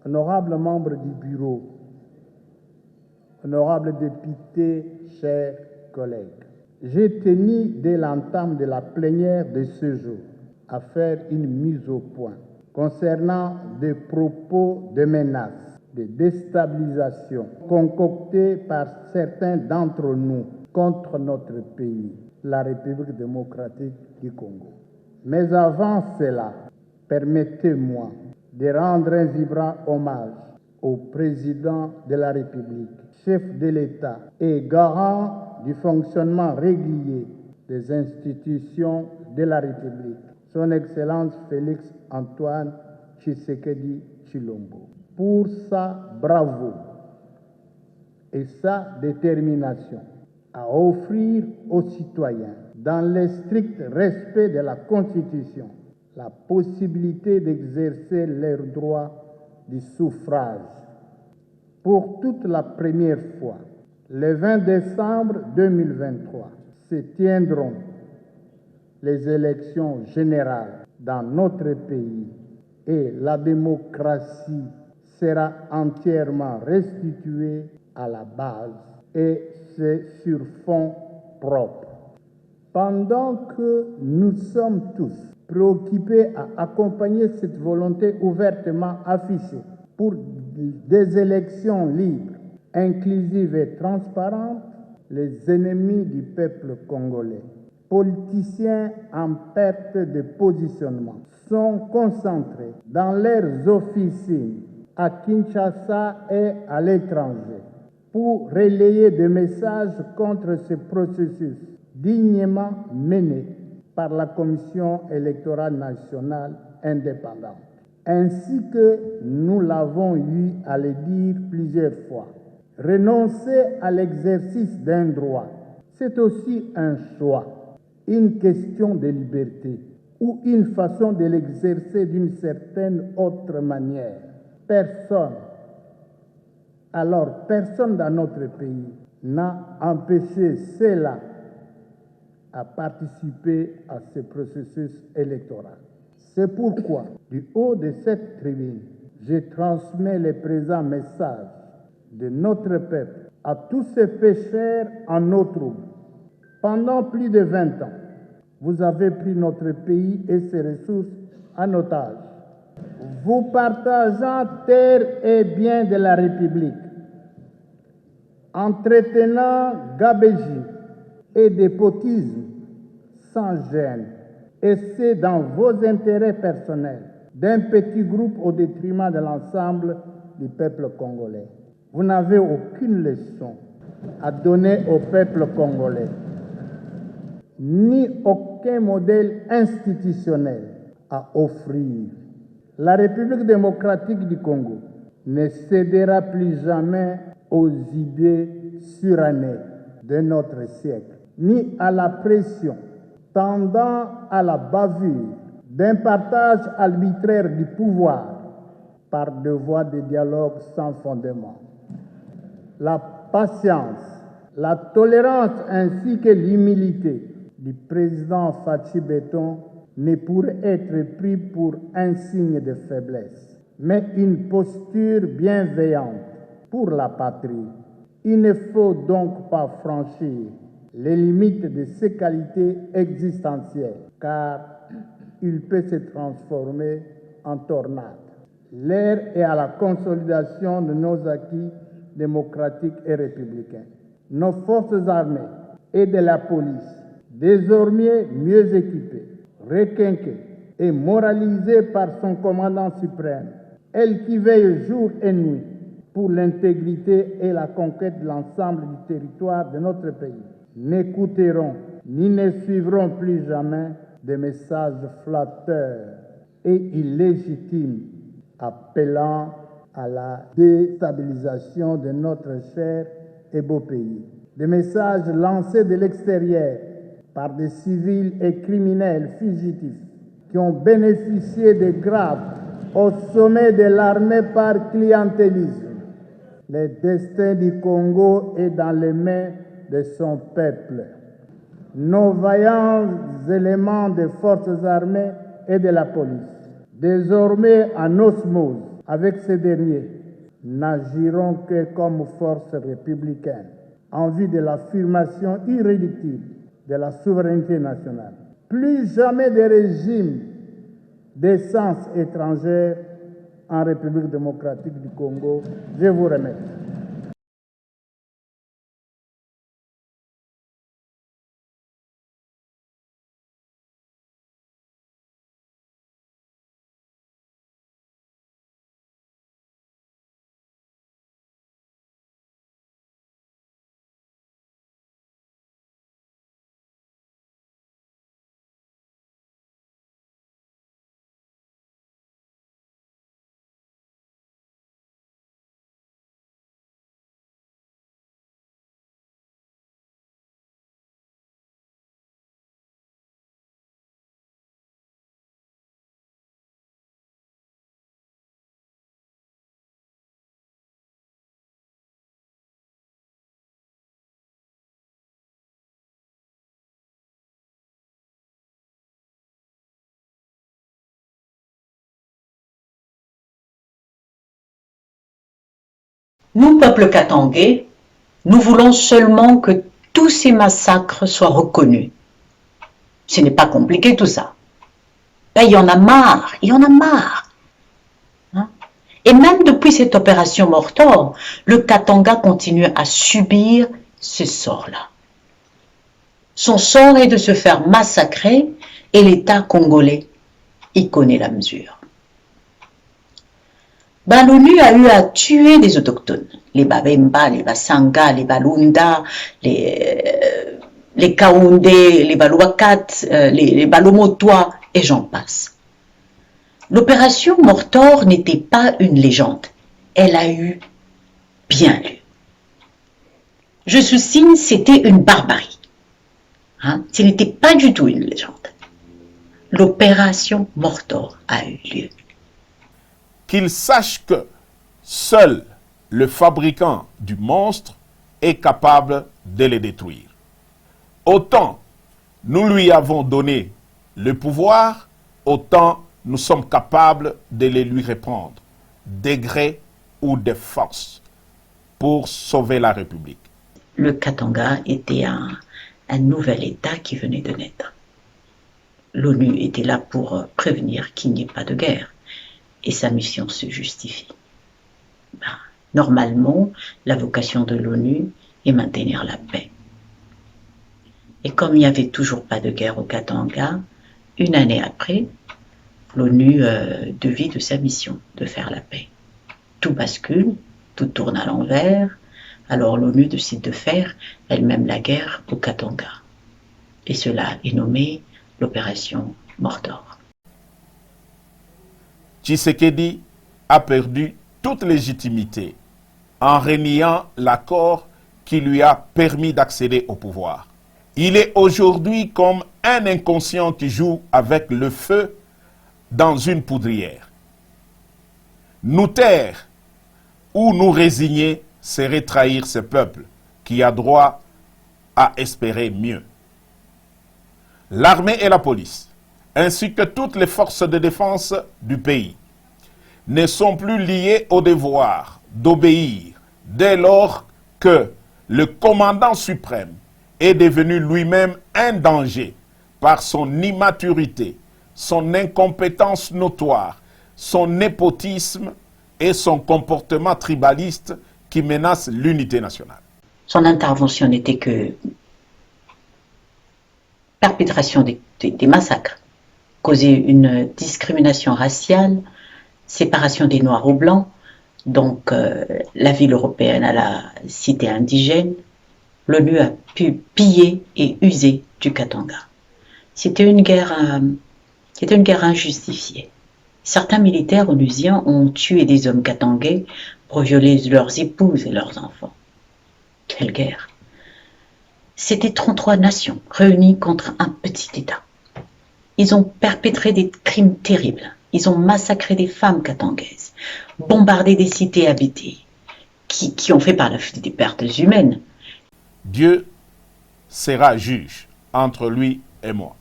honorables membres du bureau, honorables députés, chers collègues, j'ai tenu dès l'entame de la plénière de ce jour à faire une mise au point concernant des propos de menaces, de déstabilisation concoctés par certains d'entre nous contre notre pays, la République démocratique du Congo. Mais avant cela, permettez-moi de rendre un vibrant hommage au président de la République, chef de l'État et garant du fonctionnement régulier des institutions de la République, Son Excellence Félix Antoine Tshisekedi Tshilombo, pour sa bravoure et sa détermination à offrir aux citoyens, dans le strict respect de la Constitution, la possibilité d'exercer leur droit du suffrage. Pour toute la première fois, le 20 décembre 2023, se tiendront les élections générales dans notre pays et la démocratie sera entièrement restituée à la base et c'est sur fond propre. Pendant que nous sommes tous préoccupés à accompagner cette volonté ouvertement affichée pour des élections libres, inclusives et transparentes, les ennemis du peuple congolais, politiciens en perte de positionnement, sont concentrés dans leurs officines à Kinshasa et à l'étranger pour relayer des messages contre ce processus dignement mené par la Commission électorale nationale indépendante. Ainsi que nous l'avons eu à le dire plusieurs fois, renoncer à l'exercice d'un droit, c'est aussi un choix, une question de liberté ou une façon de l'exercer d'une certaine autre manière. Personne dans notre pays n'a empêché cela à participer à ce processus électoral. C'est pourquoi, du haut de cette tribune, je transmets le présent message de notre peuple à tous ces pécheurs en eau trouble. Pendant plus de 20 ans, vous avez pris notre pays et ses ressources en otage, vous partageant terres et biens de la République, entretenant gabegie et despotisme sans gêne, et c'est dans vos intérêts personnels d'un petit groupe au détriment de l'ensemble du peuple congolais. Vous n'avez aucune leçon à donner au peuple congolais, ni aucun modèle institutionnel à offrir. La République démocratique du Congo ne cédera plus jamais aux idées surannées de notre siècle, ni à la pression tendant à la bavure d'un partage arbitraire du pouvoir par des voies de dialogue sans fondement. La patience, la tolérance ainsi que l'humilité du président Fachi Beton ne pourrait être pris pour un signe de faiblesse, mais une posture bienveillante pour la patrie. Il ne faut donc pas franchir les limites de ses qualités existentielles, car il peut se transformer en tornade. L'heure est à la consolidation de nos acquis démocratiques et républicains. Nos forces armées et de la police, désormais mieux équipées, requinquées et moralisées par son commandant suprême, elle qui veille jour et nuit pour l'intégrité et la conquête de l'ensemble du territoire de notre pays, n'écouteront ni ne suivront plus jamais des messages flatteurs et illégitimes appelant à la déstabilisation de notre cher et beau pays. Des messages lancés de l'extérieur par des civils et criminels fugitifs qui ont bénéficié de grades au sommet de l'armée par clientélisme. Le destin du Congo est dans les mains de son peuple. Nos vaillants éléments des forces armées et de la police, désormais en osmose Avec ces derniers, n'agiront que comme force républicaine en vue de l'affirmation irréductible de la souveraineté nationale. Plus jamais des régimes d'essence étrangère en République démocratique du Congo. Je vous remercie. Nous, peuple katangais, nous voulons seulement que tous ces massacres soient reconnus. Ce n'est pas compliqué tout ça. Là, il y en a marre, il y en a marre. Hein? Et même depuis cette opération Mortor, le Katanga continue à subir ce sort-là. Son sort est de se faire massacrer et l'État congolais y connaît la mesure. L'ONU a eu à tuer des autochtones, les Babemba, les Basanga, les Balunda, les Kaoundé, les Balouakat, les Balomotois, et j'en passe. L'opération Mortor n'était pas une légende, elle a eu bien lieu. Je souligne, c'était une barbarie. Hein? Ce n'était pas du tout une légende. L'opération Mortor a eu lieu. Qu'il sache que seul le fabricant du monstre est capable de les détruire. Autant nous lui avons donné le pouvoir, autant nous sommes capables de les lui reprendre, de gré ou de force, pour sauver la République. Le Katanga était un nouvel État qui venait de naître. L'ONU était là pour prévenir qu'il n'y ait pas de guerre. Et sa mission se justifie. Normalement, la vocation de l'ONU est maintenir la paix. Et comme il n'y avait toujours pas de guerre au Katanga, une année après, l'ONU dévie de sa mission de faire la paix. Tout bascule, tout tourne à l'envers, alors l'ONU décide de faire elle-même la guerre au Katanga. Et cela est nommé l'opération Mortor. Tshisekedi a perdu toute légitimité en reniant l'accord qui lui a permis d'accéder au pouvoir. Il est aujourd'hui comme un inconscient qui joue avec le feu dans une poudrière. Nous taire ou nous résigner serait trahir ce peuple qui a droit à espérer mieux. L'armée et la police, ainsi que toutes les forces de défense du pays, ne sont plus liées au devoir d'obéir dès lors que le commandant suprême est devenu lui-même un danger par son immaturité, son incompétence notoire, son népotisme et son comportement tribaliste qui menace l'unité nationale. Son intervention n'était que perpétration des massacres, causer une discrimination raciale, séparation des Noirs aux Blancs, donc la ville européenne à la cité indigène. L'ONU a pu piller et user du Katanga. C'était une guerre injustifiée. Certains militaires onusiens ont tué des hommes katangais pour violer leurs épouses et leurs enfants. Quelle guerre! C'était 33 nations réunies contre un petit État. Ils ont perpétré des crimes terribles. Ils ont massacré des femmes katangaises, bombardé des cités habitées, qui ont fait par la suite des pertes humaines. Dieu sera juge entre lui et moi.